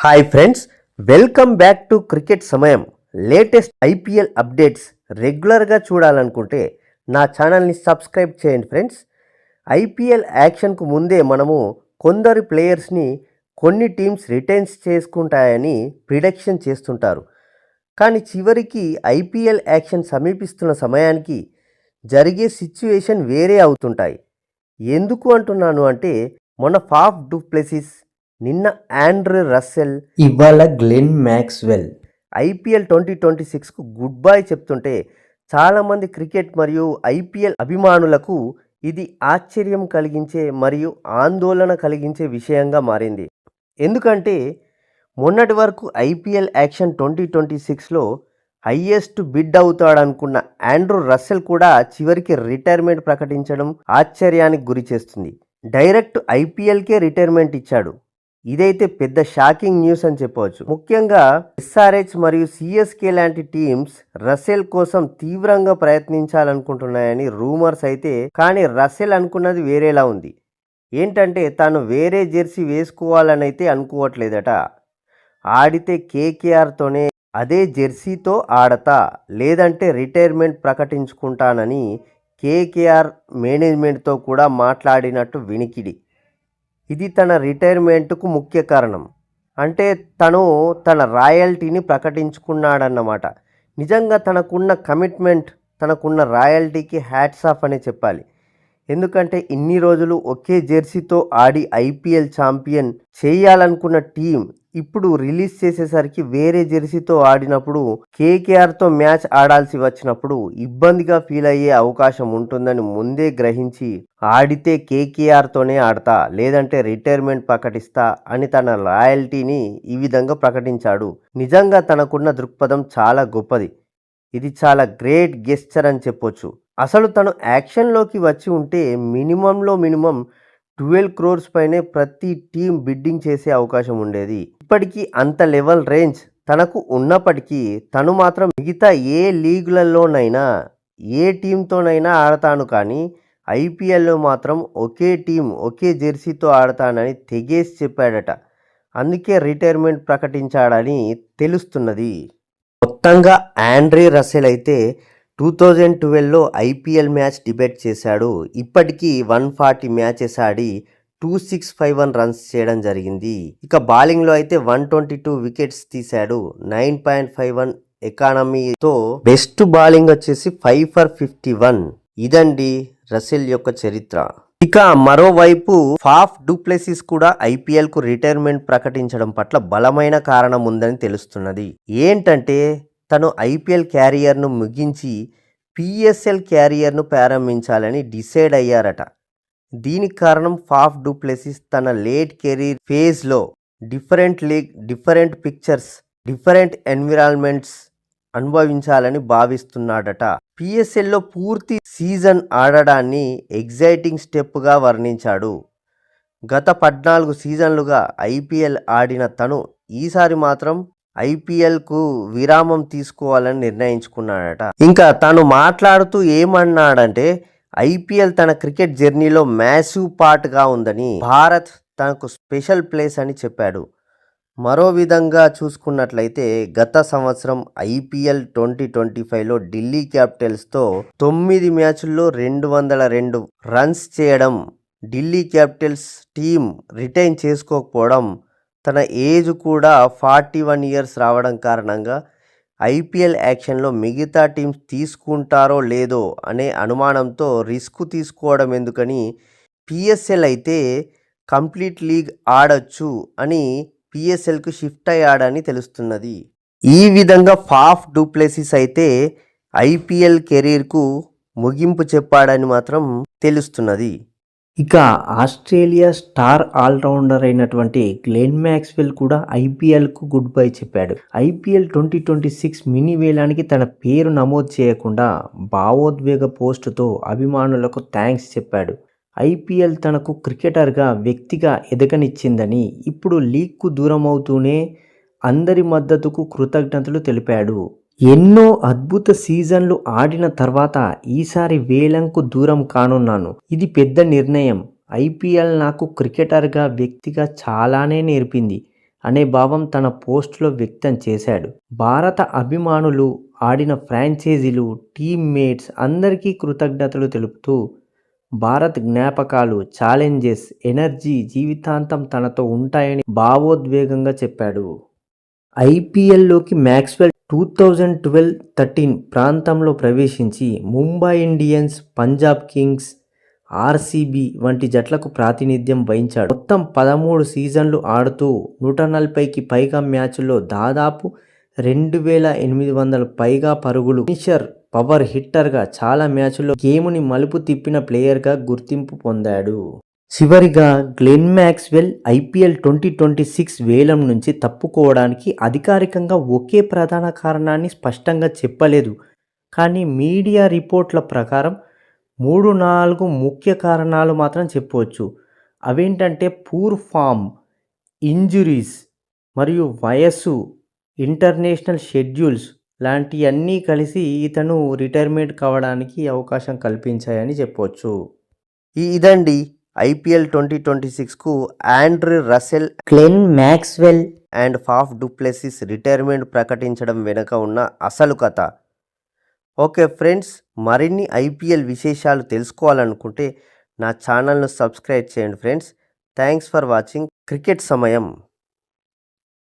Hi friends, welcome back to cricket సమయం. Latest IPL updates రెగ్యులర్గా చూడాలనుకుంటే నా ఛానల్ని సబ్స్క్రైబ్ చేయండి ఫ్రెండ్స్. ఐపీఎల్ యాక్షన్కు ముందే మనము కొందరు ప్లేయర్స్ని కొన్ని టీమ్స్ రిటైన్స్ చేసుకుంటాయని ప్రిడిక్షన్ చేస్తుంటారు. కానీ చివరికి ఐపీఎల్ యాక్షన్ సమీపిస్తున్న సమయానికి జరిగే సిచ్యువేషన్ వేరే అవుతుంటాయి. ఎందుకు అంటున్నాను అంటే, మొన్న ఫాఫ్ డు ప్లెసిస్, నిన్న ఆండ్రే రస్సెల్, ఇవాళ గ్లెన్ మ్యాక్స్వెల్ ఐపీఎల్ 2026కు గుడ్ బై చెప్తుంటే చాలామంది క్రికెట్ మరియు ఐపీఎల్ అభిమానులకు ఇది ఆశ్చర్యం కలిగించే మరియు ఆందోళన కలిగించే విషయంగా మారింది. ఎందుకంటే మొన్నటి వరకు ఐపీఎల్ యాక్షన్ 2026లో హయ్యెస్ట్ బిడ్ అవుతాడనుకున్న ఆండ్రూ రస్సెల్ కూడా చివరికి రిటైర్మెంట్ ప్రకటించడం ఆశ్చర్యానికి గురి చేస్తుంది. డైరెక్ట్ ఐపీఎల్కే రిటైర్మెంట్ ఇచ్చాడు. ఇదైతే పెద్ద షాకింగ్ న్యూస్ అని చెప్పవచ్చు. ముఖ్యంగా ఎస్ఆర్హెచ్ మరియు సిఎస్కే లాంటి టీమ్స్ రస్సెల్ కోసం తీవ్రంగా ప్రయత్నించాలనుకుంటున్నాయని రూమర్స్ అయితే, కానీ రస్సెల్ అనుకున్నది వేరేలా ఉంది. ఏంటంటే తాను వేరే జెర్సీ వేసుకోవాలని అయితే అనుకోవట్లేదట. ఆడితే కేకేఆర్తోనే అదే జెర్సీతో ఆడతా, లేదంటే రిటైర్మెంట్ ప్రకటించుకుంటానని కేకేఆర్ మేనేజ్మెంట్తో కూడా మాట్లాడినట్టు వినికిడి. ఇది తన రిటైర్మెంట్కు ముఖ్య కారణం. అంటే తను తన రాయల్టీని ప్రకటించుకున్నాడన్నమాట. నిజంగా తనకున్న కమిట్మెంట్, తనకున్న రాయల్టీకి హ్యాట్స్ ఆఫ్ అనే చెప్పాలి. ఎందుకంటే ఇన్ని రోజులు ఒకే జెర్సీతో ఆడి ఐపీఎల్ ఛాంపియన్ చేయాలనుకున్న టీం ఇప్పుడు రిలీజ్ చేసేసరికి వేరే జెర్సీతో ఆడినప్పుడు, కేకేఆర్తో మ్యాచ్ ఆడాల్సి వచ్చినప్పుడు ఇబ్బందిగా ఫీల్ అయ్యే అవకాశం ఉంటుందని ముందే గ్రహించి ఆడితే కేకేఆర్తోనే ఆడతా, లేదంటే రిటైర్మెంట్ ప్రకటిస్తా అని తన లాయల్టీని ఈ విధంగా ప్రకటించాడు. నిజంగా తనకున్న దృక్పథం చాలా గొప్పది. ఇది చాలా గ్రేట్ గెస్చర్ అని చెప్పొచ్చు. అసలు తను యాక్షన్లోకి వచ్చి ఉంటే మినిమం 12 crores పైనే ప్రతి టీం బిడ్డింగ్ చేసే అవకాశం ఉండేది. ఇప్పటికీ అంత లెవెల్ రేంజ్ తనకు ఉన్నప్పటికీ తను మాత్రం మిగతా ఏ లీగులలోనైనా ఏ టీంతోనైనా ఆడతాను, కానీ ఐపీఎల్లో మాత్రం ఒకే టీం ఒకే జెర్సీతో ఆడతానని తెగేసి చెప్పాడట. అందుకే రిటైర్మెంట్ ప్రకటించాడని తెలుస్తున్నది. మొత్తంగా ఆండ్రే రస్సెల్ అయితే 2012లో ఐపీఎల్ మ్యాచ్ డిబేట్ చేశాడు. ఇప్పటికీ 140 మ్యాచెస్ ఆడి 2651 రన్స్ చేయడం జరిగింది. ఇక బౌలింగ్లో అయితే 122 వికెట్స్ తీశాడు. 9.51 ఎకానమీతో బెస్ట్ బౌలింగ్ వచ్చేసి 5 for 51. ఇదండి రస్సెల్ యొక్క చరిత్ర. ఇక మరోవైపు ఫాఫ్ డు ప్లెసిస్ కూడా ఐపీఎల్కు రిటైర్మెంట్ ప్రకటించడం పట్ల బలమైన కారణం ఉందని తెలుస్తున్నది. ఏంటంటే తను ఐపీఎల్ క్యారియర్ను ముగించి పిఎస్ఎల్ క్యారియర్ను ప్రారంభించాలని డిసైడ్ అయ్యారట. దీనికి కారణం ఫాఫ్ డు ప్లెసిస్ తన లేట్ కెరీర్ ఫేజ్లో different league, different pictures, different environments అనుభవించాలని భావిస్తున్నాడట. పిఎస్ఎల్లో పూర్తి సీజన్ ఆడడాన్ని ఎగ్జైటింగ్ స్టెప్గా వర్ణించాడు. గత 14 సీజన్లుగా ఐపీఎల్ ఆడిన తను ఈసారి మాత్రం ఐపీఎల్కు విరామం తీసుకోవాలని నిర్ణయించుకున్నాడట. ఇంకా తాను మాట్లాడుతూ ఏమన్నాడంటే, ఐపీఎల్ తన క్రికెట్ జర్నీలో మ్యాసివ్ పార్ట్గా ఉందని, భారత్ తనకు స్పెషల్ ప్లేస్ అని చెప్పాడు. మరో విధంగా చూసుకున్నట్లయితే గత సంవత్సరం ఐపీఎల్ 2025లో ఢిల్లీ క్యాపిటల్స్తో 9 మ్యాచుల్లో 202 రన్స్ చేయడం, ఢిల్లీ క్యాపిటల్స్ టీం రిటైన్ చేసుకోకపోవడం, తన ఏజ్ కూడా 41 years రావడం కారణంగా ఐపీఎల్ యాక్షన్లో మిగతా టీమ్స్ తీసుకుంటారో లేదో అనే అనుమానంతో రిస్క్ తీసుకోవడం ఎందుకని పిఎస్ఎల్ అయితే కంప్లీట్ లీగ్ ఆడొచ్చు అని పిఎస్ఎల్కు షిఫ్ట్ అయ్యాడని తెలుస్తున్నది. ఈ విధంగా ఫాఫ్ డు ప్లెసిస్ అయితే ఐపీఎల్ కెరీర్కు ముగింపు చెప్పాడని మాత్రం తెలుస్తున్నది. ఇక ఆస్ట్రేలియా స్టార్ ఆల్రౌండర్ అయినటువంటి గ్లెన్ మ్యాక్స్వెల్ కూడా ఐపీఎల్కు గుడ్ బై చెప్పాడు. ఐపీఎల్ 2026 మినీ వేలానికి తన పేరు నమోదు చేయకుండా భావోద్వేగ పోస్టుతో అభిమానులకు థ్యాంక్స్ చెప్పాడు. ఐపీఎల్ తనకు క్రికెటర్గా వ్యక్తిగా ఎదగనిచ్చిందని, ఇప్పుడు లీగ్కు దూరమవుతూనే అందరి మద్దతుకు కృతజ్ఞతలు తెలిపాడు. ఎన్నో అద్భుత సీజన్లు ఆడిన తర్వాత ఈసారి వేలంకు దూరం కానున్నాను. ఇది పెద్ద నిర్ణయం. ఐపీఎల్ నాకు క్రికెటర్గా వ్యక్తిగా చాలానే నేర్పింది. అనే భావం తన పోస్టులో వ్యక్తం చేశాడు. భారత అభిమానులు, ఆడిన ఫ్రాంచైజీలు, టీమ్మేట్స్ అందరికీ కృతజ్ఞతలు తెలుపుతూ భారత్ జ్ఞాపకాలు, ఛాలెంజెస్, ఎనర్జీ జీవితాంతం తనతో ఉంటాయని భావోద్వేగంగా చెప్పాడు. ఐపీఎల్లోకి మ్యాక్స్వెల్ 2012-13 ప్రాంతంలో ప్రవేశించి Mumbai Indians, Punjab Kings, RCB వంటి జట్లకు ప్రాతినిధ్యం వహించాడు. మొత్తం 13 సీజన్లు ఆడుతూ 140కి పైగా మ్యాచ్ల్లో దాదాపు 2800 పైగా పరుగులు, ఫినిషర్, పవర్ హిట్టర్గా చాలా మ్యాచ్ల్లో గేముని మలుపు తిప్పిన ప్లేయర్గా గుర్తింపు పొందాడు. చివరిగా గ్లెన్ మ్యాక్స్వెల్ ఐపీఎల్ 2026 వేలం నుంచి తప్పుకోవడానికి అధికారికంగా ఒకే ప్రధాన కారణాన్ని స్పష్టంగా చెప్పలేదు. కానీ మీడియా రిపోర్ట్ల ప్రకారం 3-4 ముఖ్య కారణాలు మాత్రం చెప్పవచ్చు. అవేంటంటే పూర్ ఫామ్, ఇంజురీస్ మరియు వయస్సు, ఇంటర్నేషనల్ షెడ్యూల్స్ లాంటివన్నీ కలిసి ఇతను రిటైర్మెంట్ కావడానికి అవకాశం కల్పించాయని చెప్పవచ్చు. ఇదండి ఐపీఎల్ 2026కు Andre Russell, Glenn Maxwell and Faf du Plessis retirement ప్రకటించడం వెనుక ఉన్న అసలు కథ. ఓకే ఫ్రెండ్స్, మరిన్ని ఐపీఎల్ విశేషాలు తెలుసుకోవాలనుకుంటే నా ఛానల్ను సబ్స్క్రైబ్ చేయండి friends. Thanks for watching cricket సమయం.